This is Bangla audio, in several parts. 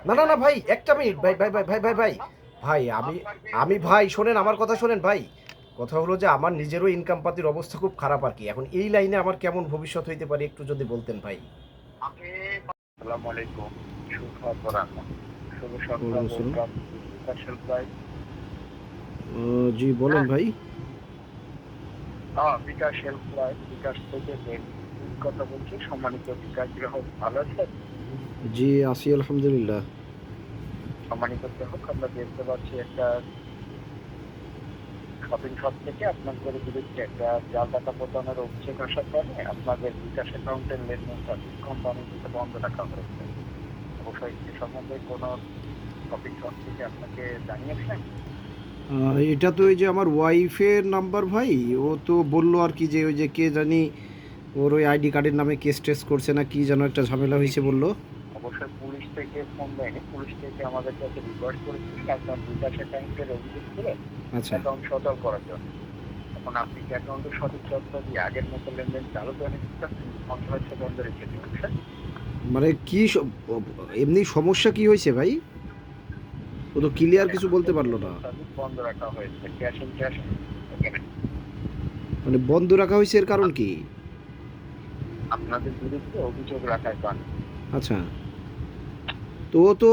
না না না ভাই, একটা মিনিট ভাই ভাই ভাই ভাই ভাই ভাই ভাই আমি আমি ভাই শোনেন, আমার কথা শোনেন ভাই। কথা হলো যে আমার নিজেরও ইনকাম পাতির অবস্থা খুব খারাপ আর কি। এখন এই লাইনে আমার কেমন ভবিষ্যৎ হইতে পারে একটু যদি বলতেন ভাই। আসসালামু আলাইকুম। শুভ অপরাহ্ন। শুভ সন্ধ্যা ওয়ালাইকুম আসসালাম। ওয়েলকাম বিকাশ হেল্পলাইন। জি বলেন হ্যাঁ, ভাই। বিকাশ হেল্পলাইন, বিকাশ থেকে কথা বলছি। সম্মানিত বিকাশ গ্রাহক ভালো আছেন? জি আছি আলহামদুলিল্লাহ। সম্মানিত গ্রাহক, আমরা দেখতে পাচ্ছি একটা শপিং শপ থেকে আপনাদের বিরুদ্ধে একটা জাল টাকা প্রতারণার অভিযোগ আসার কারণে আপনাদের বিকাশ অ্যাকাউন্টের লেনদেনটা কোম্পানি থেকে বন্ধ রাখা হয়েছে। অবশ্যই এ সম্বন্ধে কোনো শপিং শপ থেকে আপনাকে জানিয়েছেন? এটা তো ওই যে আমার ওয়াইফের নাম্বার ভাই। ও তো বললো আর কি যে ওই যে কে জানি ওর ওই আইডি কার্ডের নামে কেস টেস করছে না কি যেন একটা ঝামেলা জি, হয়েছে জি। বললো। অবশ্যই পুলিশ থেকে ফোন দেয়নি। পুলিশ থেকে আমাদের কাছে রিকোয়েস্ট করেছিলেন আপনার বিকাশ অ্যাকাউন্টের অভিযোগ করে আচ্ছা, অ্যাকাউন্ট সচল করার জন্য। এখন আপনি কি অ্যাকাউন্টের সঠিক তথ্য দিয়ে আগের মতো লেনদেন চালু করে নিতে চাচ্ছেন? ৫০ বন্ধ রেখে দিচ্ছেন? মানে কি এমনি সমস্যা কি হয়েছে ভাই? ও তো ক্লিয়ার কিছু বলতে অ্যাকাউন্টের পারলো না। লেনদেন সার্ভিস বন্ধ রাখা হয়েছে। Cash in cash payment. মানে বন্ধ রাখা হয়েছে এর কারণ কি? আপনাদের বিরুদ্ধে অভিযোগ রাখার কারণে। আচ্ছা, তো ও তো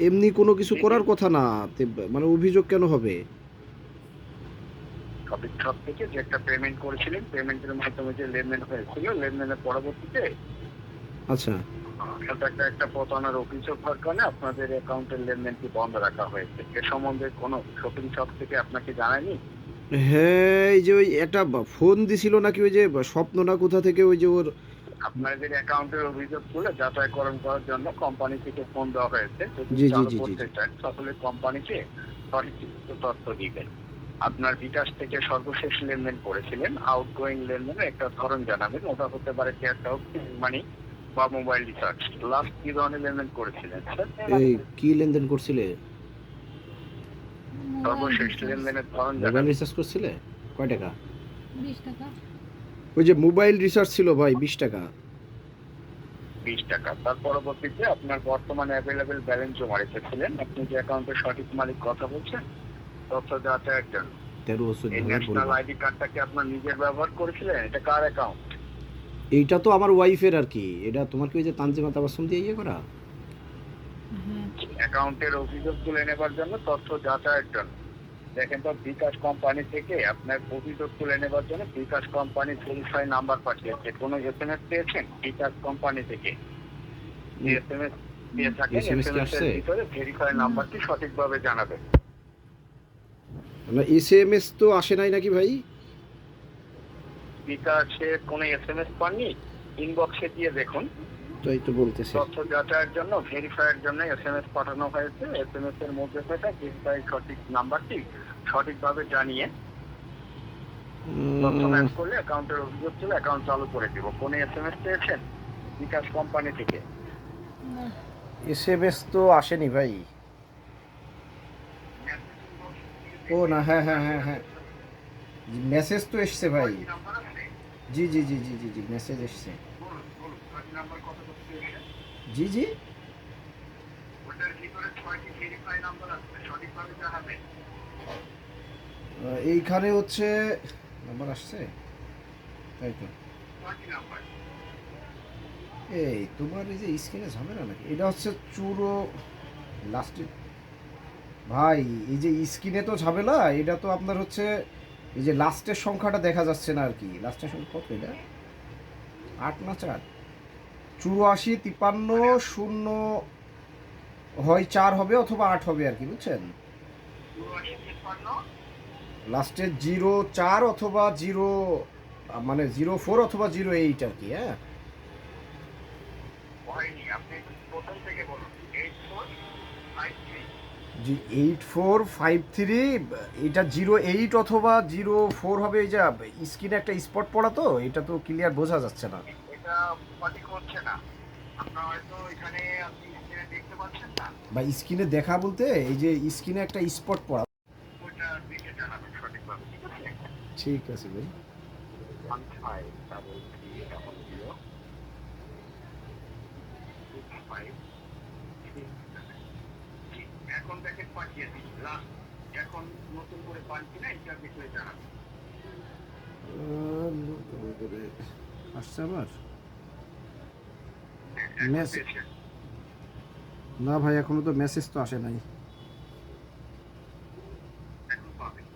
এমনি কোনো কিছু জি, জি। করার কথা না। মানে অভিযোগ কেন হবে? শপিং শপ থেকে যে একটা পেমেন্ট করেছিলেন, পেমেন্টের মাধ্যমে যে লেনদেন হয়েছিল, লেনদেনের পরবর্তীতে আচ্ছা, সাথে একটা প্রতারণার অভিযোগ হওয়ার কারণে আপনাদের অ্যাকাউন্টের লেনদেনটি বন্ধ রাখা হয়েছে। এ সম্বন্ধে কোনো শপিং শপ থেকে আপনাকে জানায়নি? হ্যাঁ এই যে ওই একটা ফোন দিছিল নাকি ওই যে স্বপ্ন না কোথা থেকে ওই যে ওর। আপনাদের অ্যাকাউন্টের অভিযোগ তুলে যাচাইকরণ করার জন্য কোম্পানি থেকে ফোন দেওয়া হয়েছে। যদি জি জি চালু জি জি করতে জি। চান তাহলে কোম্পানিকে সঠিক তথ্য দিবেন। আপনার বিকাশ থেকে সর্বশেষ লেনদেন করেছিলেন, আউটগোয়িং লেনদেনের একটা ধরন জানাবেন। ওটা হতে পারে ক্যাশ আউট, মানি বা মোবাইল রিচার্জ। লাস্ট কি ধরনের লেনদেন করেছিলেন স্যার? এই কি লেনদেন করছিলে? মোবাইল সর্বশেষ রিচার্জ। লেনদেনের ধরন মোবাইল জানাবেন। রিচার্জ করছিলে? কয় টাকা? 20 টাকা। ওই যে মোবাইল রিচার্জ ছিল ভাই 20 টাকা। 20 টাকা। তার পরবর্তীতে আপনার বর্তমানে অ্যাভেলেবেল ব্যালেন্স জমা রেখেছিলেন। আপনি যে অ্যাকাউন্টের সঠিক মালিক কথা বলছেন, তথ্য যাচাইয়ের জন্য। 13 ও 14 এই হাজার ন্যাশনাল বলবা। আইডি কার্ডটা কি আপনার নিজের ব্যবহার করেছিলেন? এটা কার অ্যাকাউন্ট? এইটা তো আমার ওয়াইফের আর কি। এটা তোমার কি ওই যে তানজিমা তাবাসসুম দিয়ে ইয়ে করা? হ্যাঁ। অ্যাকাউন্টের অভিযোগ তুলে নেবার জন্য, তথ্য যাচাইয়ের জন্য। দেখেন তো, বিকাশ কোম্পানি থেকে আপনার অভিযোগ তুলে নেবার জন্য বিকাশ কোম্পানি ভেরিফাই নাম্বার পাঠিয়েছে। কোনো এসএমএস পেয়েছেন বিকাশ কোম্পানি থেকে? যে এসএমএস পেয়ে থাকেন, এসএমএস কি এসএমএস এর আসছে? ভিতরে ভেরিফাই না। নাম্বারটি সঠিকভাবে জানাবেন। না এসএমএস তো আসে নাই নাকি ভাই? বিকাশে কোনো এসএমএস পাননি? ইনবক্সে গিয়ে দেখুন। তাই তো বলতেছে। তথ্য যাচাইয়ের জন্য, ভেরিফাইয়ের জন্য এসএমএস পাঠানো হয়েছে। এসএমএস এর মধ্যে থাকা ভেরিফাই সঠিক নাম্বারটি সঠিকভাবে জানিয়ে তথ্য ম্যাচ করলে অ্যাকাউন্টের অভিযোগ ছিল, অ্যাকাউন্ট চালু করে দিব। কোন এসএমএস পেয়েছেন বিকাশ কোম্পানি থেকে? না। এসএমএস তো আসেনি ভাই। ও না, হ্যাঁ হ্যাঁ হ্যাঁ হ্যাঁ, মেসেজ তো এসছে ভাই। নাম্বার আছে? জি জি জি জি জি জি মেসেজ এসছে। বলুন বলুন, ছয়টি নাম্বার কত করতে এসে? জি জি। ওটার ভিতরে 6টি ভেরিফাই নাম্বার আছে, সঠিকভাবে জানাবেন। এইখানে হচ্ছে নাম্বার আসছে। তাই তো। 6টি নাম্বার। এই তোমার এই যে স্ক্রিনে ঝামেলা নাকি? এটা হচ্ছে চুরো লাস্টে। ভাই এই যে স্ক্রিনে তো ঝামেলা, এটা তো আপনার হচ্ছে এই যে লাস্টের সংখ্যাটা দেখা যাচ্ছে না আর কি। লাস্টের সংখ্যা কত এটা? 8 না 4? 84 53 0 হয় 4 হবে অথবা 8 হবে আর কি, বুঝছেন? 84 53। লাস্টে 0 4 অথবা 0, মানে 0 4 অথবা 0 8 আর কি। হ্যাঁ হয়নি, আপনি প্রথম থেকে বলুন। 8453। জি 8453। এটা 08 অথবা 0 4 হবে। এই যে স্ক্রিনে একটা স্পট পড়া, তো এটা তো ক্লিয়ার বোঝা যাচ্ছে না। এটা সঠিক হচ্ছে না। আপনার হয়তো এখানে আপনি স্ক্রিনে দেখতে পাচ্ছেন না। বা স্ক্রিনে দেখা বলতে এই যে স্ক্রিনে একটা স্পট পড়া। ওইটা দেখে জানাবেন সঠিকভাবে, ঠিক আছে? ঠিক আছে ভাই। 1533 0 ফাইভ। এখন দেখেন পাঠিয়ে দিই লাস্ট, এখন নতুন করে পান কিনা এটার বিষয়ে জানাবেন। নতুন করে আসছে আমার এখন মেসেজ? পেয়েছেন? না ভাই, এখনো তো মেসেজ তো আসে নাই। এখন পাবেন।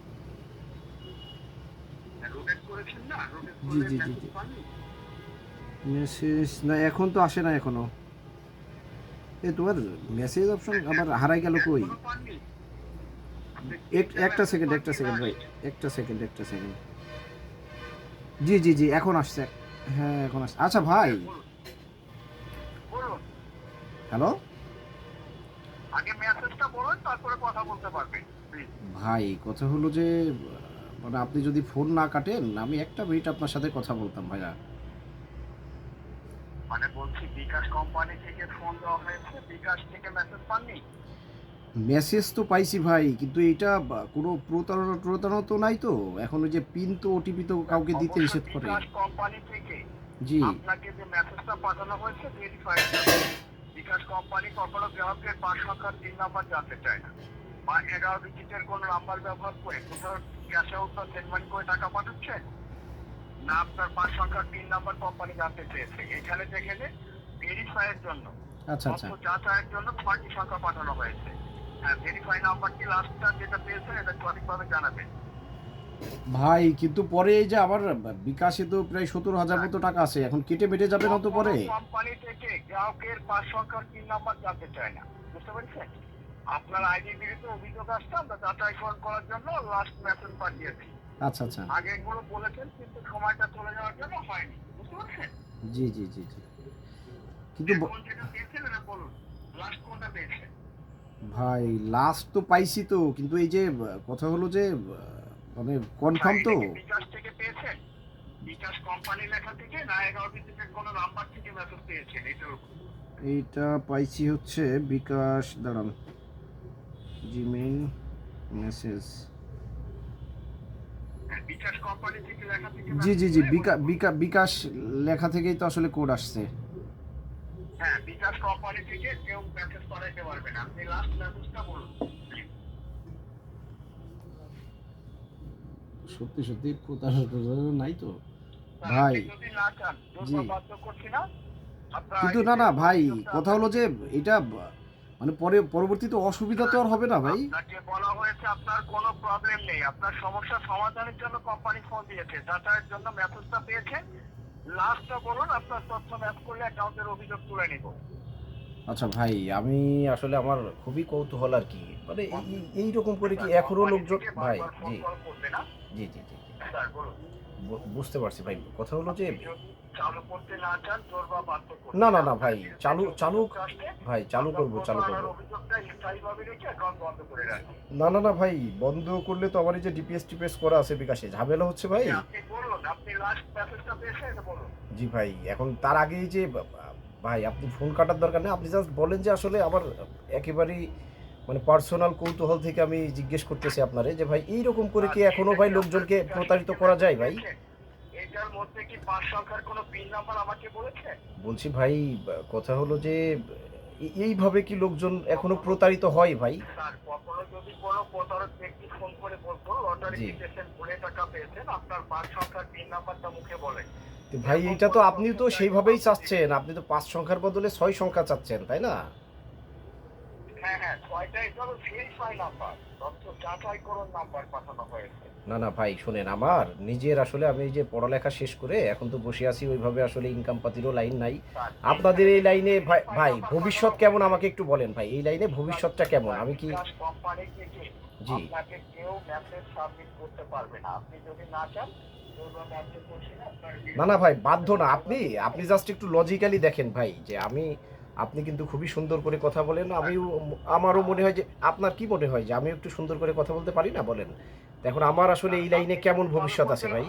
রোটেট করেছেন না, রোটেট জি করলে জি জি মেসেজ জি, পাননি? মেসেজ না, এখন তো আসে না এখনো। তোমার মেসেজ অপশন আবার হারাই গেল কই? এখনো পাননি? আপনি একটা সেকেন্ড, একটা সেকেন্ড ভাই, একটা সেকেন্ড, একটা সেকেন্ড। জি জি জি, এখন আসছে। হ্যাঁ এখন আসছে। আচ্ছা ভাই, বলুন বলুন, হ্যালো আগে মেসেজটা বলুন তারপরে কথা বলতে পারবেন প্লিজ। ভাই, কথা হলো যে মানে আপনি যদি ফোন না কাটেন, আমি একটা মিনিট আপনার সাথে কথা বলতাম ভাইয়া। মানে বলছি বিকাশ কোম্পানি থেকে ফোন দেওয়া হয়েছে, বিকাশ থেকে মেসেজ পাননি? মেসেজ তো পাইছি ভাই, কিন্তু এটা কোনো প্রতারণা প্রতারণা তো নাই তো। এখন ওই যে পিন তো ওটিপি তো কাউকে দিতে অবশ্যই নিষেধ করে। বিকাশ কোম্পানি থেকে জি, আপনাকে যে মেসেজটা পাঠানো হয়েছে ভেরিফাইড। বিকাশ কোম্পানি কখনো গ্রাহকের 5 সংখ্যার 3 নাম্বার জানতে চায় না, বা 11 ডিজিটের কোনো নাম্বার ব্যবহার করে কোথাও ক্যাশ আউট বা সেটলমেন্ট করে টাকা পাঠাচ্ছেন না, আপনার 5 সংখ্যার 3 নাম্বার কোম্পানি জানতে চেয়েছে। এখানে যেখানে ভেরিফাইয়ের জন্য, আচ্ছা আচ্ছা তথ্য যাচাইয়ের জন্য 6টি সংখ্যা পাঠানো হয়েছে। হ্যাঁ, ভেরিফাই নাম্বারটি লাস্টটা যেটা পেয়েছেন এটা সঠিকভাবে জানাবেন। ভাই, কিন্তু পরে এই যে আমার বিকাশে তো প্রায় 17,000 মতো টাকা আছে, এখন কেটে বেটে যাবে না তো পরে? কোম্পানি থেকে গ্রাহকের 5 সংখ্যার 3 নাম্বার জানতে চায় না, বুঝতে পেরেছেন? আপনার আইডির বিরুদ্ধে অভিযোগ আসছে, আমরা যাচাইকরণ করার জন্য লাস্ট মেসেজ পাঠিয়েছি। আচ্ছা আচ্ছা, আগে এগুলো বলেছেন কিন্তু সময়টা চলে যাওয়ার জন্য হয়নি, বুঝতে পারছেন? জি জি জি জি, কিন্তু এখন যেটা পেয়েছেন এটা বলুন, লাস্ট কোনটা পেয়েছেন? ভাই লাস্ট তো পাইছি তো, কিন্তু এই যে কথা হলো যে মানে কনফার্ম তো। এটা কি বিকাশ থেকে পেয়েছেন? বিকাশ কোম্পানি লেখা থেকে না 11 ডিজিটের কোনো নাম্বার থেকে মেসেজ পেয়েছেন? এটার উপর এইটা পাইছি হচ্ছে বিকাশ, দাঁড়ান, জিমেইল মেসেজ। বিকাশ কোম্পানি থেকে লেখা থেকে জি জি message জি, পেয়ে বিকাশ লেখা থেকেই তো আসলে কোড আসছে। হ্যাঁ, বিকাশ কোম্পানি থেকে কেউ মেসেজ পাঠাইতে পারবে না। আপনি লাস্ট মেসেজটা বলুন। সত্যি সত্যি প্রতারণা নাই তো স্যার, ভাই? আপনি যদি না চান, জি, জোর বাধ্য করছি না, আপনার কিন্তু আইডি না না বিরুদ্ধে ভাই, অভিযোগটা কথা হলো যে এটা মানে পরে পরবর্তীতে অসুবিধা তো আর হবে না ভাই? আপনাকে বলা হয়েছে আপনার কোনো প্রবলেম নেই, আপনার সমস্যা সমাধানের জন্য কোম্পানি ফোন দিয়েছে, যাচাইয়ের জন্য মেসেজটা পেয়েছেন। লাস্টটা বলুন, আপনার তথ্য ম্যাচ করলে অ্যাকাউন্টের অভিযোগ তুলে নিব। আচ্ছা ভাই, আমি আসলে আমার খুবই কৌতূহল আর কি, মানে এইরকম করে কি এখনো কোম্পানি লোকজন? থেকে ভাই বারবার ফোন জি কল করবে না। জি জি জি জি, স্যার বলুন। বুঝতে পারছি ভাই, কথা হলো যে আপনি যদি চালু করতে না চান, জোর বা বাধ্য করতে না না হবে। না ভাই, চালু চালু আসলে ভাই, চালু আপনার করব চালু প্রতারণার করব। অভিযোগটা স্থায়ীভাবে রেখে অ্যাকাউন্ট বন্ধ করে রাখুন। না না না ভাই, বন্ধ করলে তো আমার এই যে ডিপিএস টিপিএস করা আছে বিকাশে, ঝামেলা হচ্ছে ভাই। আপনি বলুন, আপনি লাস্ট মেসেজটা পেয়েছেন এটা বলুন। জি ভাই, এখন তার আগেই যে ভাই আপনি ফোন কাটার দরকার নেই, আপনি জাস্ট বলেন যে আসলে আমার একেবারেই মানে পার্সোনাল কৌতূহল থেকে আমি জিজ্ঞেস করতেছি আপনারে যে ভাই এইরকম করে কি এখনো ভাই লোকজনকে প্রতারিত করা যায় ভাই? এটার মধ্যে কি 5 সংখ্যার কোনো পিন নাম্বার আমাকে বলেছে? বলছি ভাই, কথা হলো যে এইভাবে কি লোকজন এখনো প্রতারিত হয় ভাই? স্যার, কখনো যদি কোনো প্রতারক ব্যক্তি ফোন করে বলতো লটারি জি, জিতেছেন, ভুলে টাকা পেয়েছেন, আপনার 5 সংখ্যার পিন নাম্বারটা মুখে বলে। তো ভাই এইটা তো আপনিও তো সেইভাবেই চাচ্ছেন, আপনি তো 5 সংখ্যার বদলে 6 সংখ্যা চাচ্ছেন তাই না? হ্যাঁ হ্যাঁ, 6টা এটা হলো ভেরিফাই নাম্বার, তথ্য যাচাইকরণ নাম্বার পাঠানো হয়েছে। না না ভাই শোনেন, আমার নিজের আসলে আমি এই যে পড়ালেখা শেষ করে এখন তো বসে আছি, ওইভাবে আসলে ইনকাম পাতিরও লাইন নাই। স্যার, আপনাদের এই লাইনে ভাই ভাই নাম্বার ভবিষ্যৎ পাঠানো কেমন হয়েছে। আমাকে একটু বলেন ভাই, এই লাইনে ভবিষ্যৎটা কেমন? আমি কি বিকাশ কোম্পানি থেকে জি আপনাকে কেউ মেসেজ সাবমিট করতে পারবে না, আপনি যদি না চান। দুর্গা বাধ্য করছি না, আপনার না না ভাই, বাধ্য না, আপনি আপনি জাস্ট একটু লজিক্যালি দেখেন ভাই, যে আপনি কিন্তু খুবই সুন্দর করে কথা বলেন, আমারও মনে হয় যে আপনার কি মনে হয় যে আমি একটু সুন্দর করে কথা বলতে পারি না বলেন? তো এখন আমার আসলে এই লাইনে কেমন ভবিষ্যৎ আছে ভাই?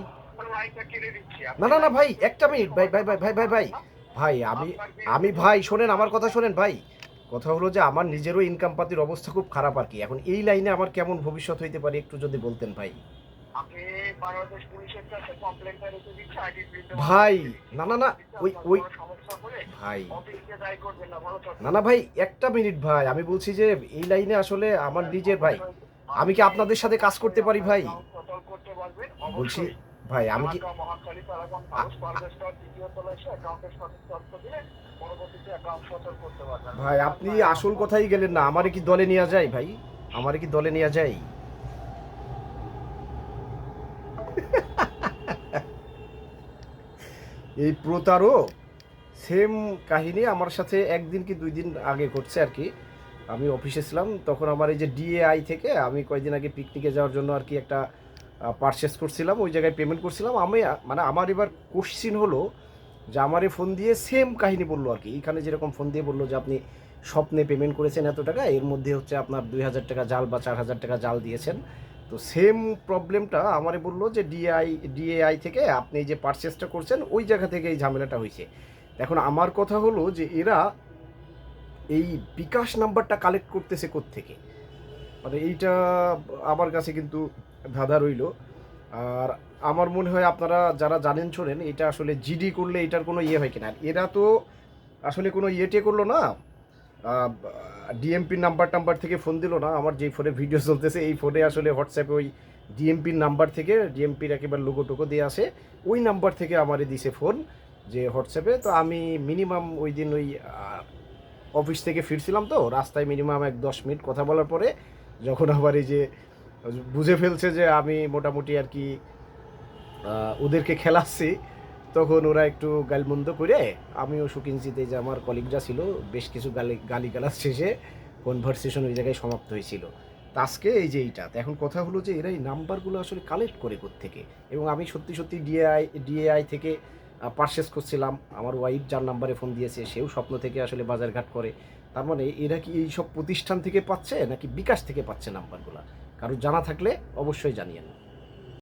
লাইনটা কেড়ে দিচ্ছি। না না না ভাই, একটা মিনিট ভাই ভাই ভাই ভাই ভাই ভাই ভাই, আমি ভাই শোনেন, আমার কথা শোনেন ভাই। কথা হলো যে আমার নিজেরও ইনকাম পাতির অবস্থা খুব খারাপ আর কি, এখন এই লাইনে আমার কেমন ভবিষ্যৎ হইতে পারে একটু যদি বলতেন ভাই। আপনি বাংলাদেশ পুলিশের কাছে কমপ্লেনটা রেখে দিচ্ছে আইডি প্রিন্ট ভাই না না না, ওই সমস্যা হলে ভাই অফিসে যাই করবেন না, ভালো থাকবেন। না না ভাই, একটা মিনিট ভাই, আমি বলছি যে এই লাইনে আসলে আমার নিজের ভাই, আমি কি আপনাদের সাথে কাজ করতে পারি ভাই? সতর্ক করতে পারবেন বলছি অবশ্যই। ভাই আমি কি মহাখালী প্যারাগন হাউস পারভেস্টার দ্বিতীয় তলায় এসে অ্যাকাউন্টের সঠিক তথ্য দিলে পরবর্তীতে অ্যাকাউন্ট সচল করতে পারবেন। ভাই আপনি আসল কথাই গেলেন না, আমারে কি দলে নেওয়া যায় ভাই? আমারে কি দলে নেওয়া যায়? এই প্রতারক সেম কাহিনী আমার সাথে একদিন কি 2 দিন আগে ঘটছে আর কি। আমি অফিসে ছিলাম তখন আমার এই যে ডিএআই থেকে আমি কয়েকদিন আগে পিকনিকে যাওয়ার জন্য আর কি একটা পারচেস করছিলাম, ওই জায়গায় পেমেন্ট করছিলাম। আমি মানে আমার এবার কোশ্চিন হলো যে আমারে ফোন দিয়ে সেম কাহিনী বললো আর কি। এখানে যেরকম ফোন দিয়ে বললো যে আপনি স্বপ্নে পেমেন্ট করেছেন এত টাকা, এর মধ্যে হচ্ছে আপনার 2000 টাকা জাল বা 4000 টাকা জাল দিয়েছেন। তো সেম প্রবলেমটা আমারে বললো যে ডিএআই থেকে আপনি যে পারচেসটা করছেন ওই জায়গা থেকে এই ঝামেলাটা হয়েছে। এখন আমার কথা হলো যে এরা এই বিকাশ নাম্বারটা কালেক্ট করতেছে কোত্থেকে, মানে এইটা আমার কাছে কিন্তু ধাঁধা রইল। আর আমার মনে হয় আপনারা যারা জানেন শোনেন, এটা আসলে জিডি করলে এটার কোনো ইয়ে হয় কিনা। আর এরা তো আসলে কোনো ইয়েটে করলো না, ডিএমপির নাম্বার থেকে ফোন দিল না। আমার যেই ফোনে ভিডিও চলতেছে এই ফোনে আসলে হোয়াটসঅ্যাপে ওই ডিএমপির নাম্বার থেকে, ডিএমপির একেবারে লোগো টোগো দিয়ে আসে, ওই নাম্বার থেকে আমারে দিছে ফোন যে হোয়াটসঅ্যাপে। তো আমি মিনিমাম ওই দিন ওই অফিস থেকে ফিরছিলাম, তো রাস্তায় মিনিমাম 10 মিনিট কথা বলার পরে যখন আবার এই যে বুঝে ফেলছে যে আমি মোটামুটি আর কি ওদেরকে খেলাচ্ছি, তখন ওরা একটু গালমন্দ করে, আমিও সুকিঞ্চিতে যে আমার কলিগরা ছিল বেশ কিছু গালিগালাজ শেষে কনভারসেশন ওই জায়গায় সমাপ্ত হয়েছিল। তা আজকে এই যে এইটা, তো এখন কথা হলো যে এরা এই নাম্বারগুলো আসলে কালেক্ট করে কোত্থেকে। এবং আমি সত্যি সত্যি ডিএআই থেকে পারচেস করছিলাম, আমার ওয়াইফ যার নাম্বারে ফোন দিয়েছে সেও স্বপ্ন থেকে আসলে বাজারঘাট করে। তার মানে এরা কি এই সব প্রতিষ্ঠান থেকে পাচ্ছে নাকি বিকাশ থেকে পাচ্ছে নাম্বারগুলো? কারো জানা থাকলে অবশ্যই জানিয়েন।